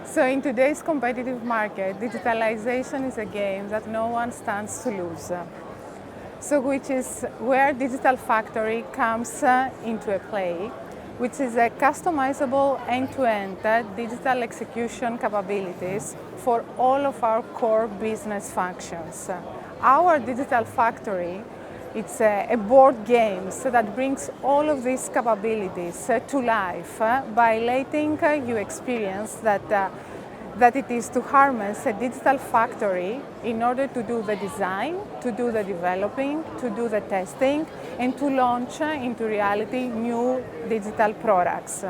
So in today's competitive market, digitalization is a game that no one stands to lose. So which is where Digital Factory comes into a play, which is a customizable end-to-end digital execution capabilities for all of our core business functions. Our Digital Factory, it's a board game that brings all of these capabilities to life by letting you experience that it is to harness a digital factory in order to do the design, to do the developing, to do the testing, and to launch into reality new digital products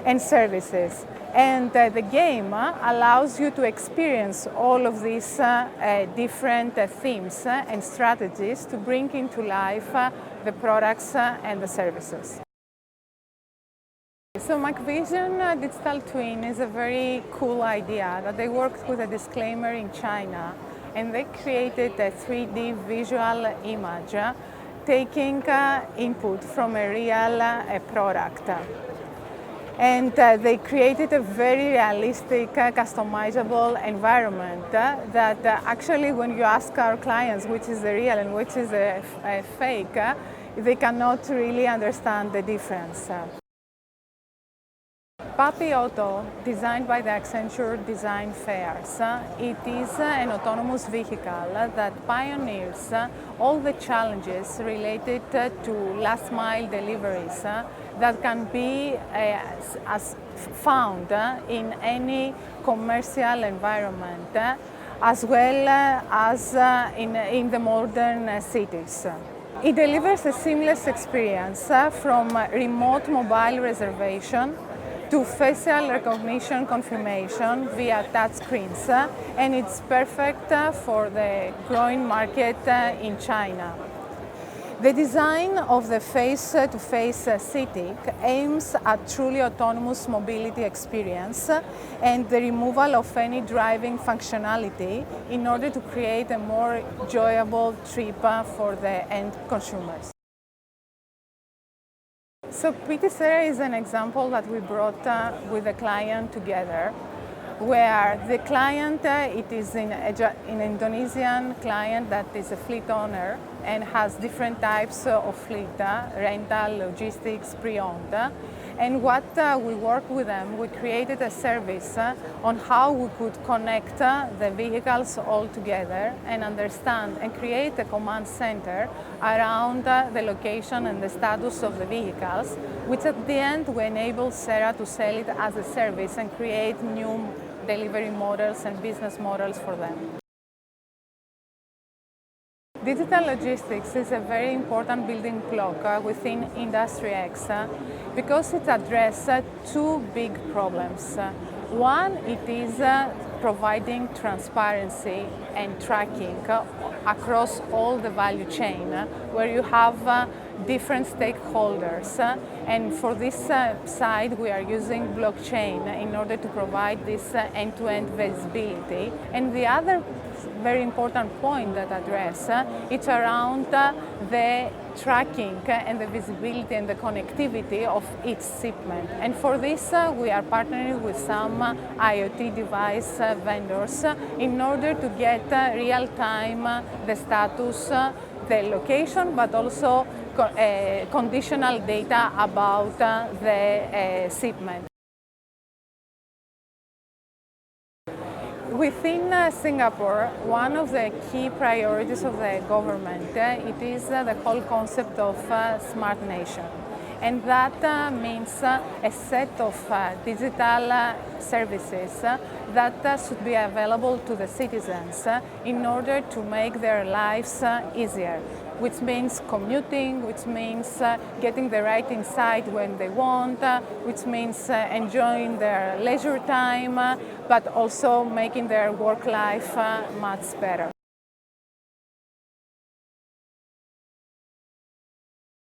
and services. And the game allows you to experience all of these different themes and strategies to bring into life the products and the services. So MacVision Digital Twin is a very cool idea that they worked with a disclaimer in China, and they created a 3D visual image taking input from a real product. And they created a very realistic, customizable environment that actually when you ask our clients which is the real and which is a fake, they cannot really understand the difference. Papillote, designed by the Accenture Design Fairs, it is an autonomous vehicle that pioneers all the challenges related to last-mile deliveries that can be as found in any commercial environment, as well as in the modern cities. It delivers a seamless experience from remote mobile reservation to facial recognition confirmation via touchscreens, and it's perfect for the growing market in China. The design of the face-to-face city aims at truly autonomous mobility experience and the removal of any driving functionality in order to create a more enjoyable trip for the end consumers. So Papillote is an example that we brought with the client together, where the client, it is an Indonesian client that is a fleet owner and has different types of fleet, rental, logistics, pre-owned. And what we worked with them, we created a service on how we could connect the vehicles all together and understand and create a command center around the location and the status of the vehicles, which at the end we enable Sarah to sell it as a service and create new delivery models and business models for them. Digital logistics is a very important building block within Industry X because it addresses two big problems. One, it is providing transparency and tracking across all the value chain, where you have different stakeholders. And for this side, we are using blockchain in order to provide this end-to-end visibility. And the other very important point that address it's around the tracking and the visibility and the connectivity of each shipment. And for this, we are partnering with some IoT device vendors in order to get real-time the status, the location, but also conditional data about the shipment. Within Singapore, one of the key priorities of the government, it is the whole concept of smart nation. And that means a set of digital services that should be available to the citizens in order to make their lives easier, which means commuting, which means getting the right insight when they want, which means enjoying their leisure time, but also making their work life much better.